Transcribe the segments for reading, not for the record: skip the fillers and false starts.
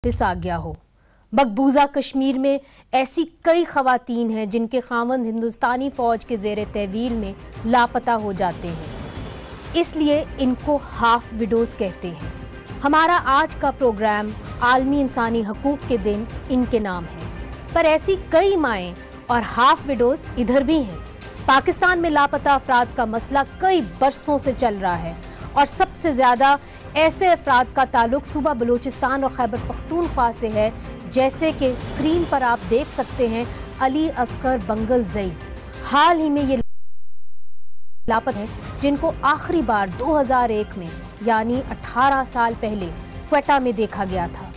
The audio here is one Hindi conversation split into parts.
वापस आ गया हो। मकबूजा कश्मीर में ऐसी कई खवातीन हैं जिनके खावंद हिंदुस्तानी फौज के ज़ेरे तहवील में लापता हो जाते हैं, इसलिए इनको हाफ विडोज कहते हैं। हमारा आज का प्रोग्राम आलमी इंसानी हकूक़ के दिन इनके नाम है, पर ऐसी कई माएँ और हाफ विडोज इधर भी हैं। पाकिस्तान में लापता अफराद का मसला कई बरसों से चल रहा है और सबसे ज़्यादा ऐसे अफराद का ताल्लुक सूबा बलूचिस्तान और खैबर पख्तूनख्वा से है, जैसे कि स्क्रीन पर आप देख सकते हैं अली असगर बंगलजई। हाल ही में ये लापता हैं जिनको आखिरी बार 2001 में यानी 18 साल पहले क्वेटा में देखा गया था।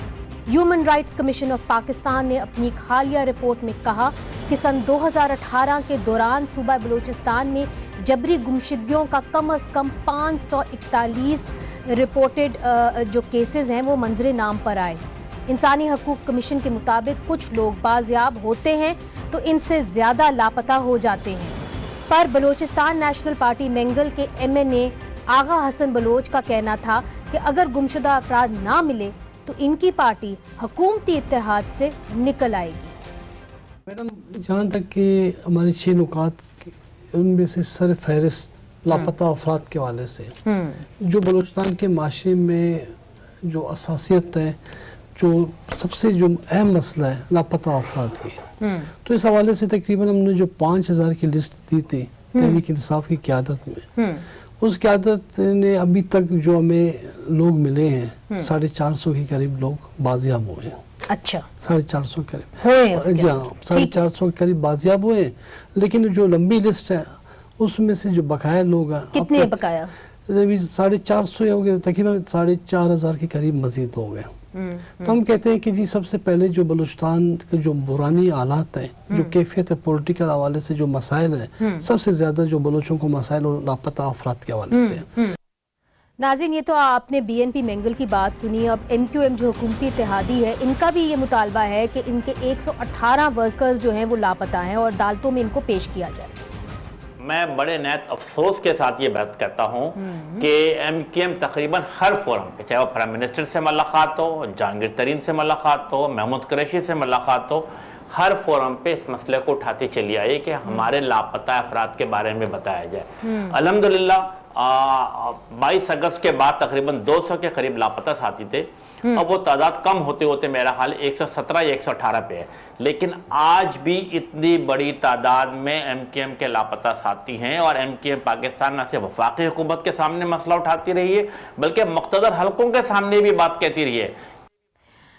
Human rights commission of Pakistan ने अपनी एक हालिया रिपोर्ट में कहा कि सन 2018 के दौरान सूबा बलूचिस्तान में जबरी गुमशुदगियों का कम से कम 541 रिपोर्टेड जो केसेस हैं वो मंजरे नाम पर आए। इंसानी हकूक़ कमीशन के मुताबिक कुछ लोग बाजियाब होते हैं तो इनसे ज़्यादा लापता हो जाते हैं, पर बलूचिस्तान नेशनल पार्टी मेंगल के MNA आगा हसन बलोच का कहना था कि अगर गुमशुदा अफराद ना मिले तो इनकी पार्टी हुकूमती इत्तेहाद से निकल आएगी। मैडम, जहाँ तक कि हमारी 6 नुकात उनमें से सर फहरिस्त लापता अफराद के हवाले से जो बलूचिस्तान के माशरे में जो असासियत है, जो सबसे जो अहम मसला है लापता अफराद की, तो इस हवाले से तकरीबन हमने जो 5000 की लिस्ट दी थी तहरीक इंसाफ की क़यादत में, उस क़यादत ने अभी तक जो हमें लोग मिले हैं 450 के करीब लोग बाजियाब हुए हैं। अच्छा, 450 करीब जी हाँ, 450 के करीब बाजियाब हुए हैं। लेकिन जो लंबी लिस्ट है उसमें से जो बकाया लोग हैं, कितने बकाया? 450 हो गए, तकरीबन 4500 के करीब मजीद हो गए। तो हम कहते हैं कि जी सबसे पहले जो बलूचिस्तान के जो बुरानी हालात हैं, जो कैफियत है, पॉलिटिकल हवाले से जो मसाइल हैं, सबसे ज्यादा जो बलूचों को मसाइल और लापता अफराद के हवाले से। नाज़रीन, ये तो आपने BNP मेंगल की बात सुनी। अब MQM जो हुकूमती इत्तेहादी है, इनका भी ये मुतालबा है कि इनके 118 वर्कर्स जो हैं वो लापता हैं और अदालतों में इनको पेश किया जाए। मैं बड़े नहत अफसोस के साथ ये बात करता हूँ कि MQM तकरीबन हर फोरम पे, चाहे वो प्राइम मिनिस्टर से मुलाकात हो, जहांगीर तरीन से मुलाकात हो, महमूद कुरैशी से मुलाकात हो, हर फोरम पे इस मसले को उठाती चली आई कि हमारे लापता अफराद के बारे में बताया जाए। अल्हम्दुलिल्लाह 22 अगस्त के बाद तकरीबन 200 के करीब लापता साथी थे। अब वो तादाद कम होते होते मेरा ख्याल 117 या 118 पे है, लेकिन आज भी इतनी बड़ी तादाद में MQM के लापता साथी हैं और MQM पाकिस्तान न सिर्फ वफाकी हुकूमत के सामने मसला उठाती रही है बल्कि मुक़्तदर हलकों के सामने भी बात कहती रही है।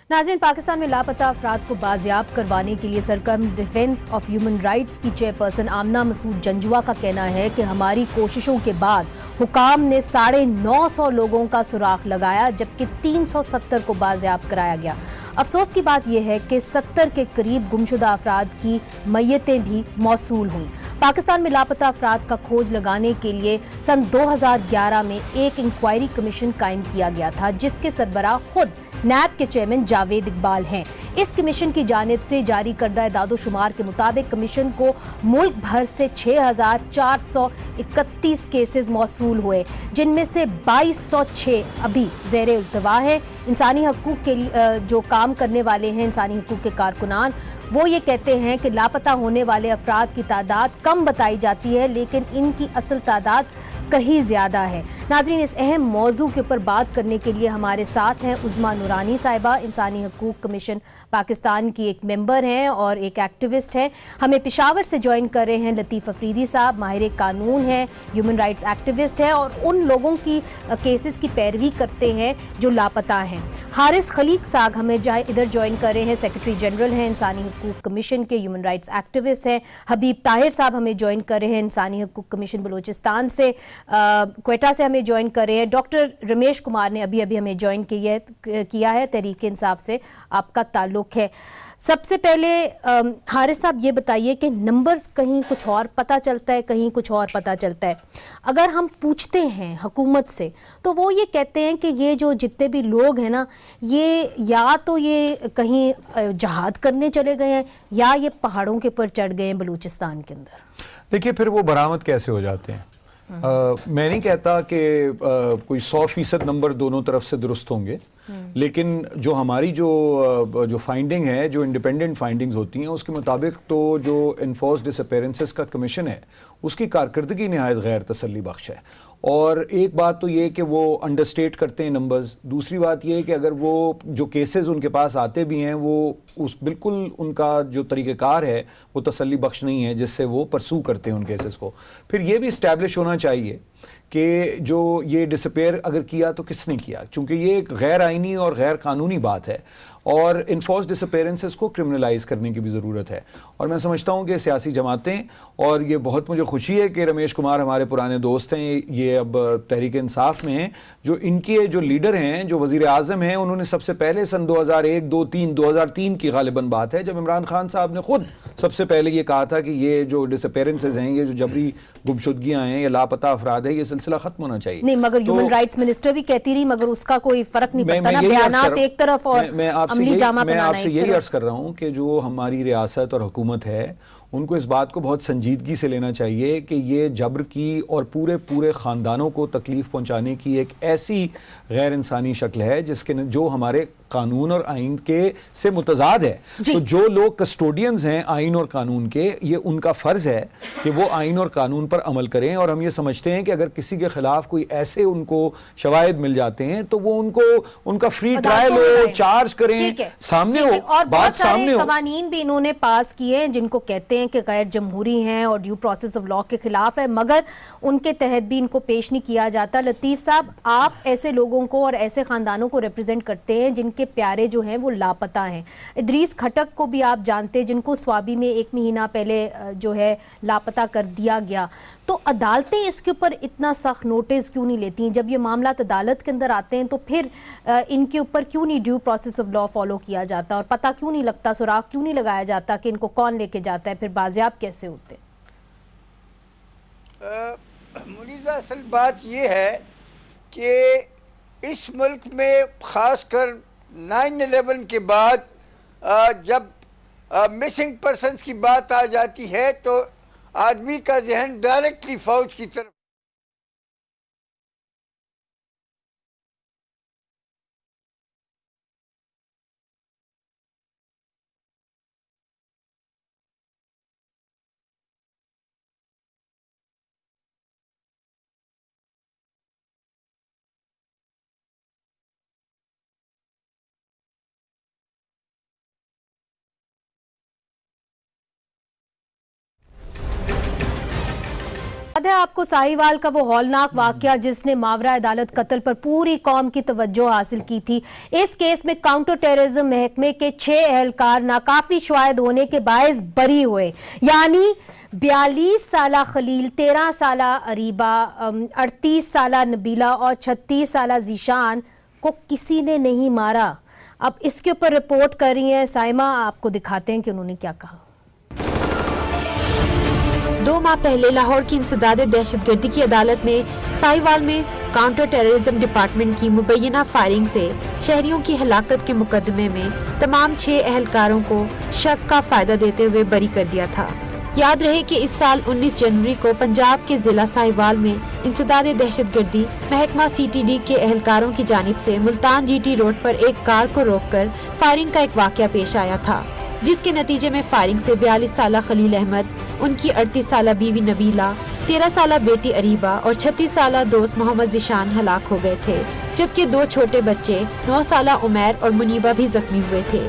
नाज़रीन, पाकिस्तान में लापता अफराद को बाजियाब करवाने के लिए सरकम डिफेंस ऑफ ह्यूमन राइट्स की चेयरपर्सन आमना मसूद जंजुआ का कहना है कि हमारी कोशिशों के बाद हुकाम ने 950 लोगों का सुराख लगाया, जबकि 370 को बाजियाब कराया गया। अफसोस की बात यह है कि 70 के करीब गुमशुदा अफराद की मैयतें भी मौसूल हुई। पाकिस्तान में लापता अफराद का खोज लगाने के लिए सन 2011 में एक इंक्वायरी कमीशन कायम किया गया था, जिसके सरबराह खुद नैब के चेयरमैन जावेद इकबाल हैं। इस कमीशन की जानिब से जारी करदा एदादोशुमार के मुताबिक कमीशन को मुल्क भर से 6431 केसेस मौसूल हुए, जिनमें से 2206 अभी ज़ेरे इल्तवा हैं। इंसानी हकूक़ के लिए जो काम करने वाले हैं, इंसानी हकूक़ के कारकुनान, वो ये कहते हैं कि लापता होने वाले अफराद की तादाद कम बताई जाती है, लेकिन इनकी असल तादाद कहीं ज़्यादा है। नाज़रीन, इस अहम मौजू के ऊपर बात करने के लिए हमारे साथ हैं उज़्मा नूरानी साहिबा, इंसानी हकूक़ कमीशन पाकिस्तान की एक मेंबर हैं और एक एक्टिविस्ट हैं। हमें पेशावर से ज्वाइन कर रहे हैं लतीफ़ अफरीदी साहब, माहिर कानून हैं, ह्यूमन राइट्स एक्टिविस्ट हैं और उन लोगों की केसेस की पैरवी करते हैं जो लापता हैं। हारिस खलीक साहब हमें इधर ज्वाइन कर रहे हैं, सेक्रेटरी जनरल हैं, इंसानी हकूक़ कमीशन के ह्यूमन राइट्स एक्टिविस्ट हैं। हबीब ताहिर साहब हमें ज्वाइन कर रहे हैं, इंसानी हकूक़ कमीशन बलूचिस्तान से, क्वेटा से हमें ज्वाइन कर रहे हैं। डॉक्टर रमेश कुमार ने अभी हमें ज्वाइन किया है, तहरीक इंसाफ से आपका ताल्लुक है। सबसे पहले हारिस साहब ये बताइए कि नंबर्स कहीं कुछ और पता चलता है, कहीं कुछ और पता चलता है। अगर हम पूछते हैं हुकूमत से तो वो ये कहते हैं कि ये जो जितने भी लोग हैं ना, ये या तो ये कहीं जहाद करने चले गए हैं या ये पहाड़ों के ऊपर चढ़ गए हैं बलूचिस्तान के अंदर। देखिए, फिर वो बरामद कैसे हो जाते हैं? मैं नहीं कहता कि कोई 100% नंबर दोनों तरफ से दुरुस्त होंगे, लेकिन जो हमारी जो फाइंडिंग है, जो इंडिपेंडेंट फाइंडिंग्स होती हैं, उसके मुताबिक तो जो इन्फोर्स डिसअपेरेंसेस का कमीशन है उसकी कारकर्दगी नहायत गैर तसल्ली बख्श है। और एक बात तो ये कि वो अंडरस्टेट करते हैं नंबर्स, दूसरी बात ये है कि अगर वो जो केसेस उनके पास आते भी हैं वो उस बिल्कुल उनका जो तरीक़ेकार है वो तसल्ली बख्श नहीं है जिससे वो परसू करते हैं उन केसेस को। फिर ये भी इस्टेब्लिश होना चाहिए कि जो ये डिसअपेयर अगर किया तो किसने किया, क्योंकि ये एक गैर आइनी और गैर कानूनी बात है और इन्फोर्स डिसअपेरेंसेस को क्रिमिनलाइज करने की भी ज़रूरत है। और मैं समझता हूँ कि सियासी जमातें, और ये बहुत मुझे खुशी है कि रमेश कुमार हमारे पुराने दोस्त हैं, ये अब तहरीक इंसाफ में हैं, जो इनके जो लीडर हैं, जो वज़ीर आज़म हैं, उन्होंने सबसे पहले सन 2001, 2003 की गालिबन बात है जब इमरान खान साहब ने खुद सबसे पहले ये कहा था कि ये जो डिसअपेरेंसेस हैं, ये जो जबरी गुमशुदगियाँ हैं या लापता अफराद है, ये सिलसिला खत्म होना चाहिए। नहीं, मगर ह्यूमन राइट्स मिनिस्टर भी कहती रही, मगर उसका कोई फर्क नहीं पड़ता ना, बयानात एक तरफ और मैं आपसे यही अर्ज कर रहा हूँ कि जो हमारी रियासत और हुकूमत है उनको इस बात को बहुत संजीदगी से लेना चाहिए कि ये जबर की और पूरे ख़ानदानों को तकलीफ़ पहुँचाने की एक ऐसी गैर इंसानी शक्ल है जिसके जो हमारे कानून और आइन के से मुतजाद है। तो जो लोग कस्टोडियंस हैं आइन और कानून के, ये उनका फ़र्ज़ है कि वो आइन और कानून पर अमल करें। और हम ये समझते हैं कि अगर किसी के ख़िलाफ़ कोई ऐसे उनको शवाहिद मिल जाते हैं तो वो उनका फ्री ट्रायल हो, चार्ज करें, सामने हो, और बात सामने हो। कवानीन भी इन्होंने पास किए हैं जिनको कहते हैं कि गैर जमहूरी हैं और ड्यू प्रोसेस ऑफ लॉ के खिलाफ है, मगर उनके तहत भी इनको पेश नहीं किया जाता। लतीफ़ साहब, आप ऐसे लोगों को और ऐसे ख़ानदानों को रिप्रेजेंट करते हैं जिनके प्यारे जो हैं वो लापता हैं। इदरीस खटक को भी आप जानते हैं, जिनको स्वाबी में 1 महीना पहले जो है लापता कर दिया गया। तो अदालतें इसके ऊपर इतना सख्त नोटिस क्यों नहीं लेती? जब ये मामला अदालत के अंदर आते हैं तो फिर इनके ऊपर क्यों नहीं due process of law follow किया जाता और पता क्यों नहीं लगता, सुराग क्यों नहीं लगाया जाता कि इनको कौन लेके जाता है, फिर बाजियाब कैसे होते? मुनीज़ा, असल बात ये है कि इस मुल्क में ख़ासकर 9/11 के बाद जब मिसिंग पर्सन्स की बात आ जाती है तो आदमी का जहन डायरेक्टली फौज की तरफ याद है आपको साहिवाल का वो हौलनाक वाकया जिसने मावरा अदालत कत्ल पर पूरी कौम की तवज्जो हासिल की थी। इस केस में काउंटर टेररिज्म महकमे के 6 एहलकार नाकाफी शवाहिद होने के बायस बरी हुए, यानी 42 साला खलील, 13 साला अरीबा, 38 साला नबीला और 36 साला जीशान को किसी ने नहीं मारा। अब इसके ऊपर रिपोर्ट कर रही है साइमा, आपको दिखाते हैं कि उन्होंने क्या कहा। 2 माह पहले लाहौर की इंसदादे दहशतगर्दी की अदालत ने साहिवाल में काउंटर टेररिज्म डिपार्टमेंट की मुबैना फायरिंग से शहरियों की हलाकत के मुकदमे में तमाम 6 एहलकारों को शक का फायदा देते हुए बरी कर दिया था। याद रहे कि इस साल 19 जनवरी को पंजाब के जिला साहिवाल में इंसदादे दहशतगर्दी महकमा CTD के एहलकारों की जानिब से मुल्तान GT रोड पर एक कार को रोककर फायरिंग का एक वाकया पेश आया था, जिसके नतीजे में फायरिंग से 42 साला खलील अहमद, उनकी 38 साला बीवी नबीला, 13 साला बेटी अरीबा और 36 साला दोस्त मोहम्मद जिशान हलाक हो गए थे, जबकि 2 छोटे बच्चे 9 साला उमैर और मुनीबा भी जख्मी हुए थे।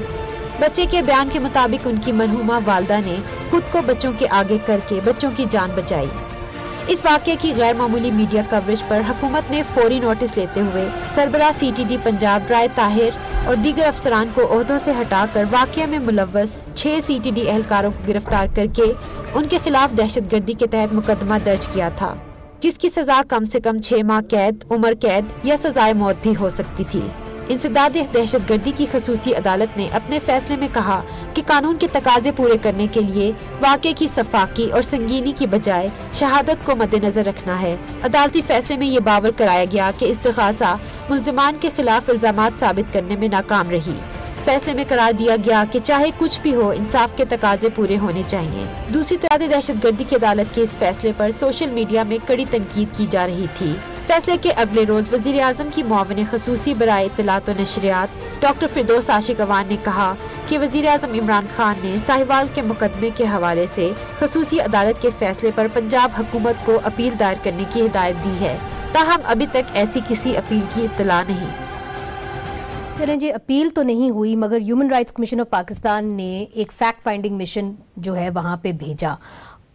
बच्चे के बयान के मुताबिक उनकी मरहूमा वालदा ने खुद को बच्चों के आगे करके बच्चों की जान बचाई। इस वाक़े की गैर मामूली मीडिया कवरेज पर हुकूमत ने फौरी नोटिस लेते हुए सरबराह CTD पंजाब राय ताहिर और दीगर अफसरान को ओहदों से हटाकर वाक़या में मुलव्वस 6 CTD एहलकारों को गिरफ्तार करके उनके खिलाफ दहशतगर्दी के तहत मुकदमा दर्ज किया था, जिसकी सजा कम से कम 6 माह कैद, उम्र कैद या सजाए मौत भी हो सकती थी। इंसदादे दहशतगर्दी की खसूसी अदालत ने अपने फैसले में कहा कि कानून के तकाजे पूरे करने के लिए वाक़े की सफाकी और संगीनी की बजाय शहादत को मद्देनजर रखना है। अदालती फैसले में ये बावर कराया गया कि इस्तिग़ासा मुल्ज़िमान के खिलाफ इल्ज़ामात साबित करने में नाकाम रही। फैसले में करार दिया गया कि चाहे कुछ भी हो, इंसाफ के तकाजे पूरे होने चाहिए। दूसरी तरफ दहशतगर्दी की अदालत के इस फैसले पर सोशल मीडिया में कड़ी तनकीद की जा रही थी। फैसले के अगले रोज वजीर आजम की मुआविन खसूसी बराए इत्तलात व नशरियात डॉक्टर फिरदौस आशिक अवान ने कहा कि वजीर आजम इमरान खान ने साहिवाल के मुकदमे के हवाले से खसूसी अदालत के फैसले पर पंजाब हुकूमत को अपील दायर करने की हिदायत दी है, ताहम अभी तक ऐसी किसी अपील की इत्तला नहीं। चलें जी, अपील तो नहीं हुई मगर human rights commission of Pakistan ने एक फैक्ट फाइंडिंग मिशन जो है वहाँ पे भेजा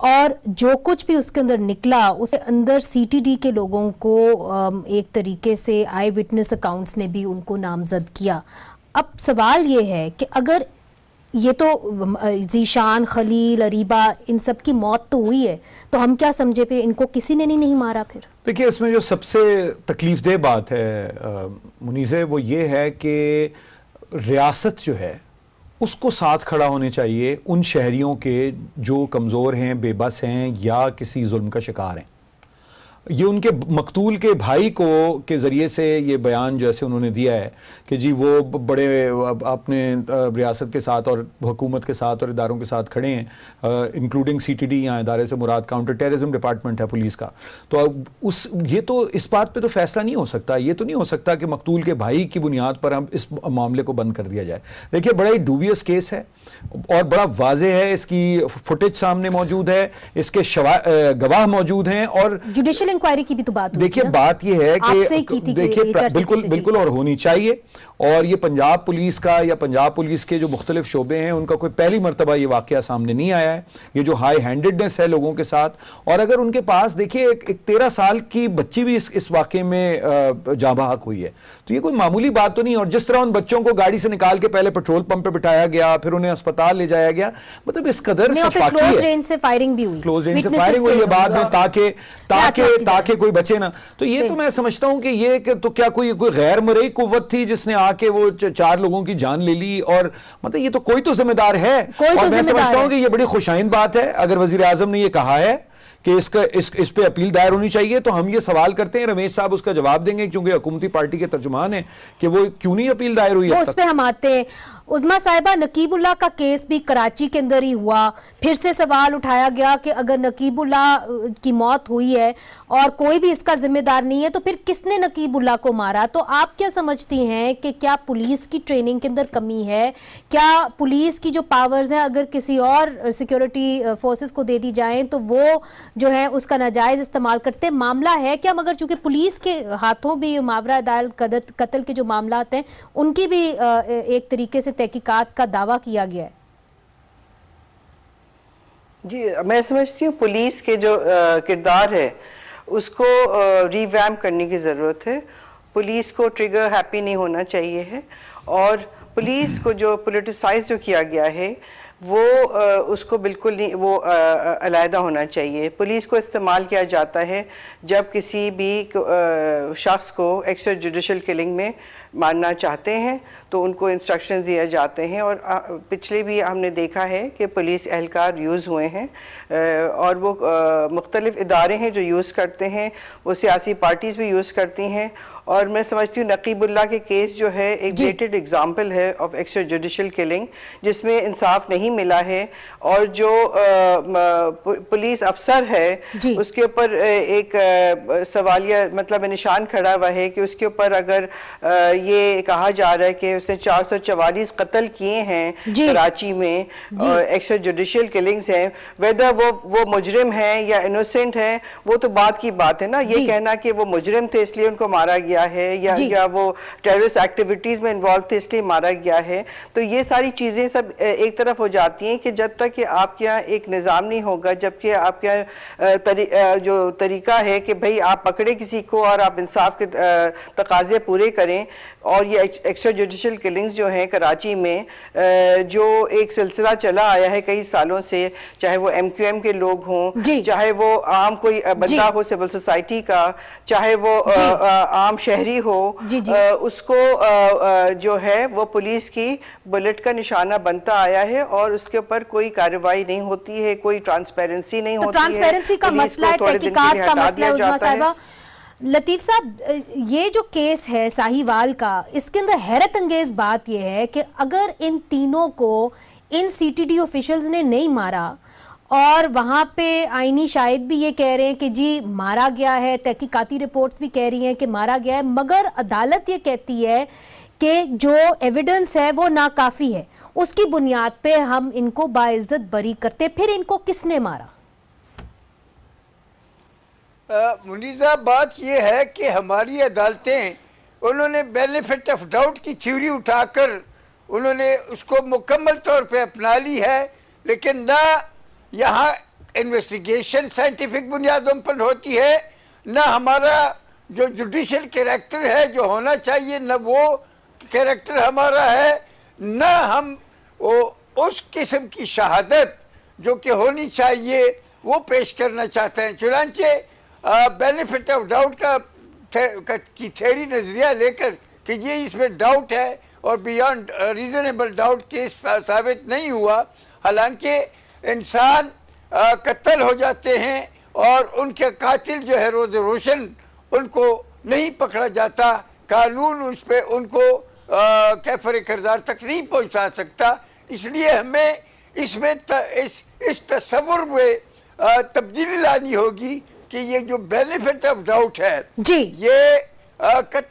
और जो कुछ भी उसके अंदर निकला उसके अंदर सीटीडी के लोगों को एक तरीके से आई विटनेस अकाउंट्स ने भी उनको नामजद किया। अब सवाल ये है कि अगर ये तो जीशान, खलील, अरीबा इन सब की मौत तो हुई है तो हम क्या समझे पे इनको किसी ने नहीं मारा? फिर देखिए, इसमें जो सबसे तकलीफदेह बात है मुनीज़े वो ये है कि रियासत जो है उसको साथ खड़ा होने चाहिए उन शहरियों के जो कमज़ोर हैं, बेबस हैं या किसी जुल्म का शिकार हैं। ये उनके मकतूल के भाई को के ज़रिए से ये बयान जैसे उन्होंने दिया है कि जी वो बड़े अपने रियासत के साथ और हुकूमत के साथ और इदारों के साथ खड़े हैं, इंक्लूडिंग सीटीडी, यहाँ इदारे से मुराद काउंटर टेररिज्म डिपार्टमेंट है पुलिस का। तो ये तो इस बात पे तो फैसला नहीं हो सकता। ये तो नहीं हो सकता कि मकतूल के भाई की बुनियाद पर हम इस मामले को बंद कर दिया जाए। देखिए, बड़ा ही डूबियस केस है और बड़ा वाज़ेह है, इसकी फुटेज सामने मौजूद है, इसके गवाह मौजूद हैं और जुडिशियल इंक्वायरी की भी तो बात। देखिए, बात यह है कि देखिए बिल्कुल और होनी चाहिए। और ये पंजाब पुलिस का या पंजाब पुलिस के जो मुख्तलिफ शोबे हैं उनका कोई पहली मरतबा ये वाकया सामने नहीं आया है। ये जो हाई हैंडेडनेस है लोगों के साथ, और अगर उनके पास देखिए एक 13 साल की बच्ची भी इस वाकये में जाँ बहक हुई है तो ये कोई मामूली बात तो नहीं। और जिस तरह उन बच्चों को गाड़ी से निकाल के पहले पेट्रोल पंप पे बिठाया गया, फिर उन्हें अस्पताल ले जाया गया, मतलब इस कदर क्लोज रेंज से फायरिंग भी हुई, क्लोज रेंज से फायरिंग हुई है बाद में ताकि कोई बचे ना। तो ये तो मैं समझता हूं कि ये तो क्या कोई गैर मरई कुव्वत थी जिसने आके वो 4 लोगों की जान ले ली, और मतलब ये तो कोई तो जिम्मेदार है। और मैं समझता हूं कि ये बड़ी खुशाइन बात है अगर वजीर आजम ने ये कहा है कि इस पे अपील दायर होनी चाहिए। तो हम ये सवाल करते हैं, रमेश साहब उसका जवाब देंगे क्योंकि हुकूमती पार्टी के तर्जुमान है, कि वो क्यों नहीं अपील दायर हुई है। उस पे हम आते हैं। उज़मा साहिबा, नकीबुल्लाह का केस भी कराची के अंदर ही हुआ, फिर से सवाल उठाया गया कि अगर नकीबुल्लाह की मौत हुई है और कोई भी इसका जिम्मेदार नहीं है तो फिर किसने नकीबुल्लाह को मारा? तो आप क्या समझती हैं कि क्या पुलिस की ट्रेनिंग के अंदर कमी है? क्या पुलिस की जो पावर्स हैं अगर किसी और सिक्योरिटी फोर्सेस को दे दी जाएं तो वो जो है उसका नाजायज इस्तेमाल करते? मामला है क्या? मगर चूंकि पुलिस के हाथों भी मावरा अदालत कत्ल के जो मामला हैं उनकी भी एक तरीके से तहकीकात का दावा किया गया है। जी, मैं समझती हूँ पुलिस के जो किरदार है उसको रिवैम्प करने की ज़रूरत है। पुलिस को ट्रिगर हैप्पी नहीं होना चाहिए है, और पुलिस को जो पोलिटिसाइज जो किया गया है वो उसको बिल्कुल नहीं, वो अलहदा होना चाहिए। पुलिस को इस्तेमाल किया जाता है जब किसी भी शख्स को एक्स्ट्रा जुडिशल किलिंग में मारना चाहते हैं तो उनको इंस्ट्रक्शन दिए जाते हैं, और पिछले भी हमने देखा है कि पुलिस एहलकार यूज़ हुए हैं, और वो मुख्तलिफ इदारे हैं जो यूज़ करते हैं, वो सियासी पार्टीज़ भी यूज़ करती हैं। और मैं समझती हूँ नकीबुल्लाह के केस जो है एक डेटेड एग्जाम्पल है ऑफ एक्स्ट्रा जुडिशल किलिंग जिसमें इंसाफ नहीं मिला है, और जो पुलिस अफसर है उसके ऊपर एक सवालिया मतलब निशान खड़ा हुआ है कि उसके ऊपर अगर ये कहा जा रहा है कि उसने 444 कत्ल किए हैं कराची में, एक्स्ट्रा जुडिशियल किलिंग्स हैं, वेदर वो मुजरिम है या इनोसेंट है वो तो बात की बात है ना। ये कहना कि वो मुजरिम थे इसलिए उनको मारा गया है या वो टेररिस्ट एक्टिविटीज में इन्वॉल्व थे इसलिए मारा गया है, तो ये सारी चीजें सब एक तरफ हो जाती हैं कि जब तक कि आपके यहाँ एक निज़ाम नहीं होगा, जबकि आपके यहाँ जो तरीका है कि भाई आप पकड़े किसी को और आप इंसाफ के तकाजे पूरे करें। और ये एक्स्ट्रा जुडिशियल किलिंग्स जो हैं कराची में जो एक सिलसिला चला आया है कई सालों से, चाहे वो MQM के लोग हों, चाहे वो आम कोई बंदा हो सिविल सोसाइटी का, चाहे वो आम शहरी हो, उसको जो है वो पुलिस की बुलेट का निशाना बनता आया है और उसके ऊपर कोई कार्रवाई नहीं होती है, कोई ट्रांसपेरेंसी नहीं होती है। ट्रांसपेरेंसी का मसला है, तहकीकात का मसला है। उज़मा साहिबा, लतीफ़ साहब, ये जो केस है साहिवाल का, इसके अंदर हैरत अंगेज बात यह है कि अगर इन तीनों को इन CTD ऑफिशियल्स ने नहीं मारा और वहां पे आईनी शाहिद भी ये कह रहे हैं कि जी मारा गया है, तहकीकाती रिपोर्ट्स भी कह रही हैं कि मारा गया है, मगर अदालत ये कहती है कि जो एविडेंस है वो नाकाफी है, उसकी बुनियाद पे हम इनको बाइज्जत बरी करते। फिर इनको किसने मारा? मुनीज़ा, बात यह है कि हमारी अदालतें, उन्होंने बेनिफिट ऑफ डाउट की थ्योरी उठाकर उन्होंने उसको मुकम्मल तौर पे अपना ली है, लेकिन ना यहाँ इन्वेस्टिगेशन साइंटिफिक बुनियादों पर होती है, ना हमारा जो जुडिशल कैरेक्टर है जो होना चाहिए, ना वो कैरेक्टर हमारा है, ना हम उस किस्म की शहादत जो कि होनी चाहिए वो पेश करना चाहते हैं। चुनांचे बेनिफिट ऑफ डाउट की थ्योरी नजरिया लेकर कि ये इसमें डाउट है और बियॉन्ड रीजनेबल डाउट केस साबित नहीं हुआ, हालांकि इंसान कत्ल हो जाते हैं और उनके कातिल जो है रोज रोशन उनको नहीं पकड़ा जाता, कानून उस पर उनको कैफर किरदार तक नहीं पहुंचा सकता। इसलिए हमें इसमें इस तस्वुर में तब्दीली लानी होगी कि ये जो बेनिफिट ऑफ डाउट है जी, ये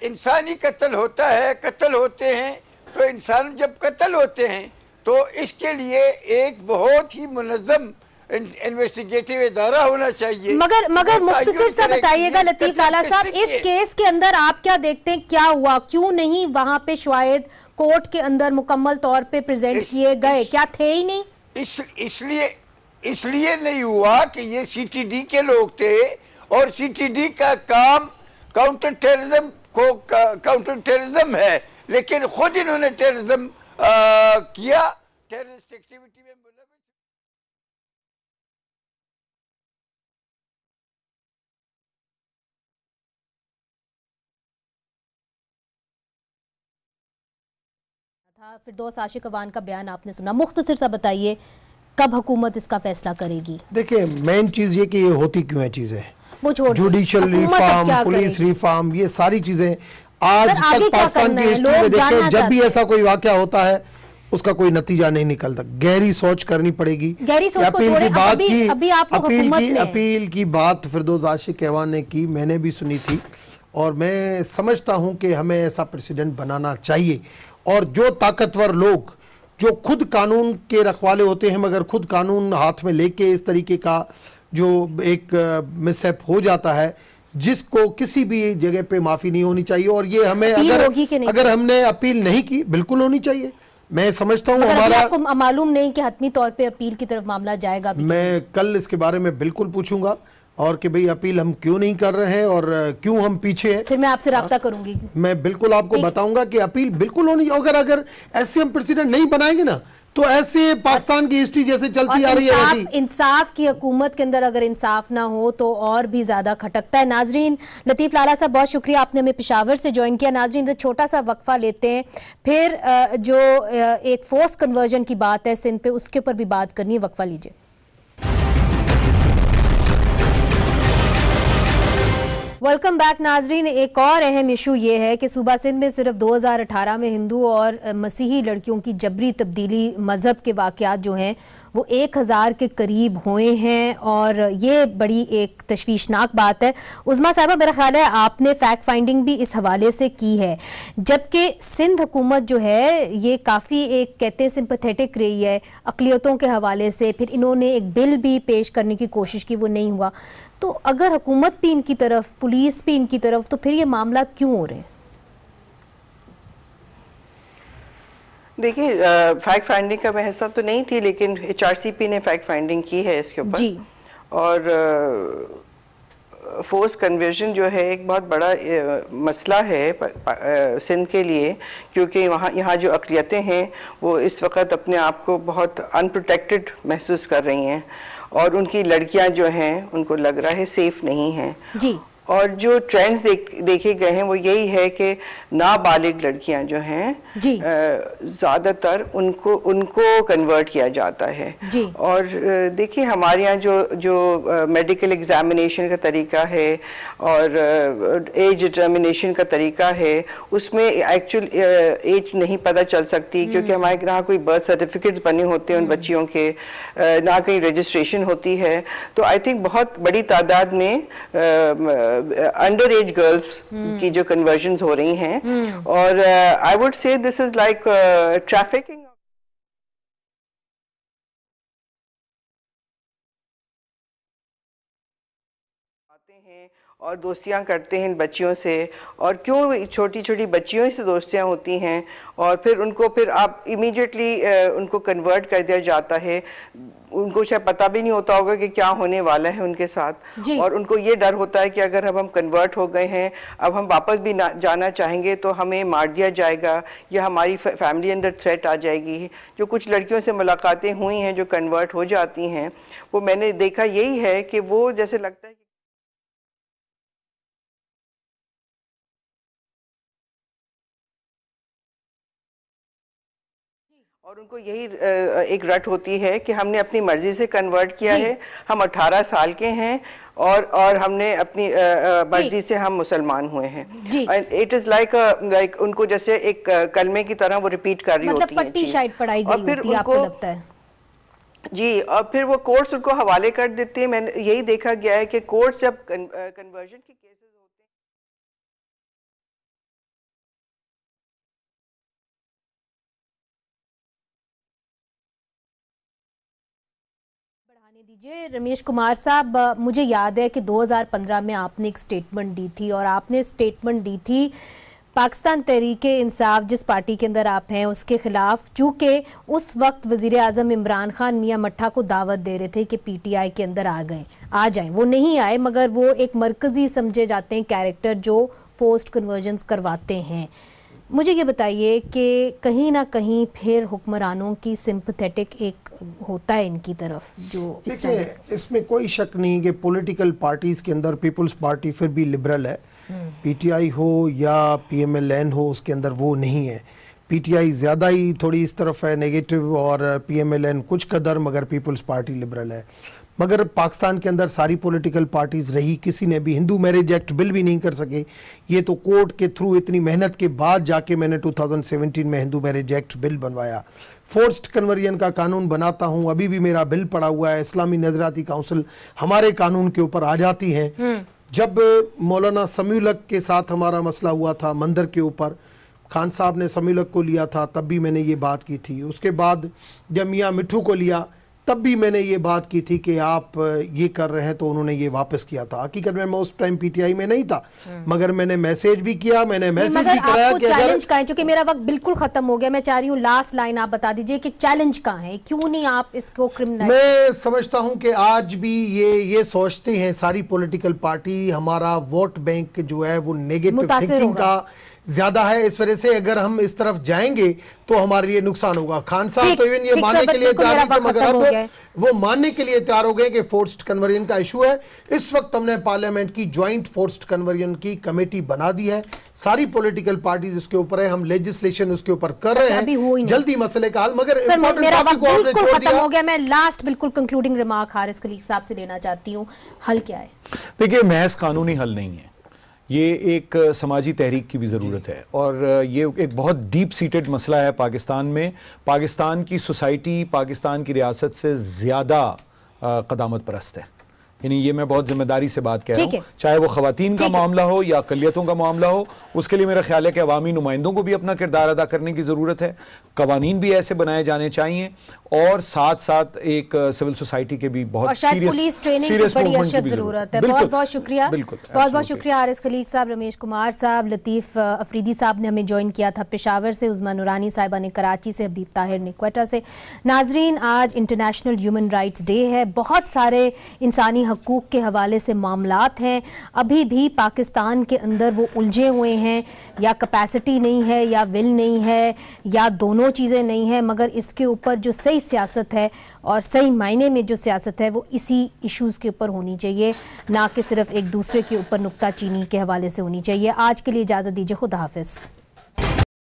इंसानी कत्ल होता है, कत्ल होते हैं तो इंसान जब कत्ल होते हैं तो इसके लिए एक बहुत ही मुनज़्ज़म इन्वेस्टिगेटिव इदारा होना चाहिए। मगर मुख्तसर सा बताइएगा लतीफ लाला साहब, इस केस के अंदर आप क्या देखते हैं, क्या हुआ, क्यों नहीं वहां पे शायद कोर्ट के अंदर मुकम्मल तौर पे प्रेजेंट किए गए, क्या थे ही नहीं? इसलिए नहीं हुआ कि ये सीटीडी के लोग थे और सीटीडी का काम काउंटर टेररिज्म है, लेकिन खुद इन्होंने टेररिज्म किया, टेररिस्ट एक्टिविटी में मुलव्वस। फिरदौस आशिक अवान का बयान आपने सुना, मुख्तसर सा बताइए कब हुकूमत इसका फैसला करेगी? देखिए, मेन चीज ये कि ये होती क्यों है चीजें, वो छोड़ जुडिशल रिफॉर्म, पुलिस रिफॉर्म, ये सारी चीजें आज तक पाकिस्तान की हिस्ट्री में देखें, जब भी ऐसा कोई वाकया होता है उसका कोई नतीजा नहीं निकलता। गहरी सोच करनी पड़ेगी। गहरी सोच को छोड़े, अपील की बात फिरदौस आशिक अवान ने की, मैंने भी सुनी थी और मैं समझता हूं कि हमें ऐसा प्रेसिडेंट बनाना चाहिए। और जो ताकतवर लोग जो खुद कानून के रखवाले होते हैं मगर खुद कानून हाथ में लेके इस तरीके का जो एक मिसहैप हो जाता है, जिसको किसी भी जगह पे माफी नहीं होनी चाहिए। और ये हमें अगर हमने अपील नहीं की, बिल्कुल होनी चाहिए। मैं समझता हूँ हमारा, आपको मालूम नहीं कि हतमी तौर पे अपील की तरफ मामला जाएगा? मैं कल इसके बारे में बिल्कुल पूछूंगा और कि भाई अपील हम क्यों नहीं कर रहे हैं और क्यों हम पीछे हैं। फिर मैं आपसे राब्ता करूंगी, मैं बिल्कुल आपको बताऊंगा कि अपील बिल्कुल होनी। अगर ऐसे हम प्रेसिडेंट नहीं बनाएंगे ना तो ऐसे पाकिस्तान की हिस्ट्री जैसे चलती आ रही है, इंसाफ की हुकूमत के अंदर अगर इंसाफ ना हो तो और भी ज्यादा खटकता है। नाजरीन, लतीफ लाला साहब बहुत शुक्रिया, आपने हमें पेशावर से ज्वाइन किया। नाजरीन, तो छोटा सा वक्फा लेते हैं, फिर जो एक फोर्स कन्वर्जन की बात है सिंध पे, उसके ऊपर भी बात करनी है। वक्फा लीजिए। वेलकम बैक नाजरीन। एक और अहम इशू ये है कि सूबा सिंध में सिर्फ 2018 में हिंदू और मसीही लड़कियों की जबरी तब्दीली मजहब के वाक़यात जो हैं वो 1000 के करीब हुए हैं और ये बड़ी एक तशवीशनाक बात है। उज़मा साहिबा, मेरा ख्याल है आपने फैक्ट फाइंडिंग भी इस हवाले से की है, जबकि सिंध हुकूमत जो है ये काफ़ी एक कहते हैं सिंपैथेटिक रही है अक़लियतों के हवाले से। फिर इन्होंने एक बिल भी पेश करने की कोशिश की, वो नहीं हुआ। तो अगर हुकूमत भी इनकी तरफ, पुलिस भी इनकी तरफ, तो फिर ये मामला क्यों हो रहे हैं? देखिए, फैक्ट फाइंडिंग का मैं हिस्सा तो नहीं थी, लेकिन HRCP ने फैक्ट फाइंडिंग की है इसके ऊपर जी। और फोर्स कन्वर्जन जो है एक बहुत बड़ा मसला है सिंध के लिए, क्योंकि यहाँ जो अक़लियतें हैं वो इस वक्त अपने आप को बहुत अनप्रोटेक्टेड महसूस कर रही हैं और उनकी लड़कियां जो हैं उनको लग रहा है सेफ नहीं हैं जी। और जो ट्रेंड्स देखे गए हैं वो यही है कि नाबालिग लड़कियां जो हैं ज़्यादातर उनको कन्वर्ट किया जाता है। और देखिए हमारे यहाँ जो मेडिकल एग्जामिनेशन का तरीका है और एज डिटर्मिनेशन का तरीका है उसमें एक्चुअल एज नहीं पता चल सकती, क्योंकि हमारे यहाँ कोई बर्थ सर्टिफिकेट्स बने होते हैं उन बच्चियों के, ना कहीं रजिस्ट्रेशन होती है। तो आई थिंक बहुत बड़ी तादाद में अंडर एज गर्ल्स की जो कन्वर्जन्स हो रही हैं, और I would say this is like trafficking. आते हैं और दोस्तियां करते हैं इन बच्चियों से, और क्यों छोटी छोटी बच्चियों से दोस्तियां होती हैं और फिर आप इमीडिएटली उनको कन्वर्ट कर दिया जाता है। उनको शायद पता भी नहीं होता होगा कि क्या होने वाला है उनके साथ, और उनको ये डर होता है कि अगर अब हम कन्वर्ट हो गए हैं, अब हम वापस भी जाना चाहेंगे तो हमें मार दिया जाएगा या हमारी फैमिली अंदर थ्रेट आ जाएगी। जो कुछ लड़कियों से मुलाकातें हुई हैं जो कन्वर्ट हो जाती हैं, वो मैंने देखा यही है कि वो जैसे लगता है और उनको यही एक रट होती है कि हमने अपनी मर्जी से कन्वर्ट किया है, हम 18 साल के हैं और हमने अपनी मर्जी से हम मुसलमान हुए हैं। इट इज लाइक उनको जैसे एक कलमे की तरह वो रिपीट कर रही होती पट्टी शायद पढ़ाई गई होती है, आपको लगता है? जी, और फिर वो कोर्ट्स उनको हवाले कर देते हैं। मैंने यही देखा गया है कि कोर्ट्स जब कन्वर्जन के केसेस बढ़ाने दीजिए। रमेश कुमार साहब, मुझे याद है कि 2015 में आपने एक स्टेटमेंट दी थी, और आपने स्टेटमेंट दी थी पाकिस्तान तहरीक-ए-इंसाफ जिस पार्टी के अंदर आप हैं उसके खिलाफ, चूँकि उस वक्त वज़ीर आज़म इमरान खान मियां मट्ठा को दावत दे रहे थे कि पीटीआई के अंदर आ जाएं। वो नहीं आए, मगर वो एक मरकज़ी समझे जाते हैं कैरेक्टर जो फोर्स्ड कन्वर्जन्स करवाते हैं। मुझे ये बताइए कि कहीं ना कहीं फिर हुक्मरानों की सिंपैथेटिक एक होता है इनकी तरफ जो इसमें कोई शक नहीं कि पॉलिटिकल पार्टीज़ के अंदर पीपल्स पार्टी फिर भी लिबरल है, पीटीआई हो या पीएमएलएन हो उसके अंदर वो नहीं है। पीटीआई ज़्यादा ही थोड़ी इस तरफ है नेगेटिव, और पीएमएलएन कुछ कदर, मगर पीपल्स पार्टी लिबरल है। मगर पाकिस्तान के अंदर सारी पॉलिटिकल पार्टीज़ रही, किसी ने भी हिंदू मैरिज एक्ट बिल भी नहीं कर सके। ये तो कोर्ट के थ्रू इतनी मेहनत के बाद जाके मैंने 2017 में हिंदू मैरिज एक्ट बिल बनवाया। फोर्स्ड कन्वर्जन का कानून बनाता हूँ, अभी भी मेरा बिल पड़ा हुआ है। इस्लामी नजराती काउंसिल हमारे कानून के ऊपर आ जाती है। जब मौलाना समीउलक के साथ हमारा मसला हुआ था मंदिर के ऊपर, खान साहब ने समीउलक को लिया था, तब भी मैंने ये बात की थी। उसके बाद जब मियाँ मिठू को लिया तब भी मैंने ये बात की थी कि आप ये कर रहे हैं, तो उन्होंने ये वापस किया था। हकीकत में मैं उस टाइम पीटीआई में नहीं था, मगर मैंने मैसेज भी किया, मैंने मैसेज भी कराया कि चैलेंज कहाँ है? क्योंकि मेरा वक्त बिल्कुल खत्म हो गया, मैं चाह रही हूँ लास्ट लाइन आप बता दीजिए कि चैलेंज कहाँ है, क्यों नहीं आप इसको क्रिमिनल? मैं समझता हूँ कि आज भी ये सोचते हैं सारी पॉलिटिकल पार्टी हमारा वोट बैंक जो है वो नेगेटिव थिंकिंग का ज्यादा है। इस वजह से अगर हम इस तरफ जाएंगे तो हमारे लिए नुकसान होगा। खान साहब तो इवन ये मानने के लिए तैयार थे, मगर अब वो मानने के लिए तैयार हो गए कि फोर्स्ड कन्वर्जन का इशू है। इस वक्त हमने पार्लियामेंट की ज्वाइंट फोर्स्ड कन्वर्जन की कमेटी बना दी है, सारी पॉलिटिकल पार्टीज उसके ऊपर है, हम लेजिस्लेशन उसके ऊपर कर रहे हैं, जल्दी मसले का हल। मगर मेरा वक्त बिल्कुल खत्म हो गया, मैं लास्ट बिल्कुल कंक्लूडिंग रिमार्क हारिस खलीक साहब से लेना चाहती हूँ, हल क्या है? देखिए, महज कानूनी हल नहीं है, ये एक समाजी तहरीक की भी ज़रूरत है, और ये एक बहुत डीप सीटेड मसला है पाकिस्तान में। पाकिस्तान की सोसाइटी पाकिस्तान की रियासत से ज़्यादा क़दामत परस्त है, यानी ये मैं बहुत जिम्मेदारी से बात कह रहा हूँ। चाहे वो ख़वातीन का मामला हो या अक़लियतों का मामला हो, उसके लिए मेरा ख्याल है कि अवामी नुमाइंदों को भी अपना किरदार अदा करने की ज़रूरत है। कवानीन भी ऐसे बनाए जाने चाहिए, और साथ साथ एक सिविल सोसाइटी के भी बहुत सीरियस मूवमेंट की ज़रूरत है। बहुत बहुत शुक्रिया, बहुत बहुत शुक्रिया हारिस खलीक साहब, रमेश कुमार साहब, लतीफ़ अफरीदी साहब ने हमें ज्वाइन किया था पेशावर से, उज़मा नूरानी साहिबा ने कराची से, हबीब ताहिर ने क्वेटा से। नाजरीन, आज इंटरनेशनल ह्यूमन राइट्स डे है, बहुत सारे इंसानी हकूक़ के हवाले से मामलात हैं, अभी भी पाकिस्तान के अंदर वो उलझे हुए हैं, या कैपेसिटी नहीं है या विल नहीं है या दोनों चीज़ें नहीं हैं, मगर इसके ऊपर जो सही सियासत है और सही मायने में जो सियासत है वो इसी इश्यूज़ के ऊपर होनी चाहिए, ना कि सिर्फ एक दूसरे के ऊपर नुक्ताचीनी के हवाले से होनी चाहिए। आज के लिए इजाज़त दीजिए, खुदा हाफिज़।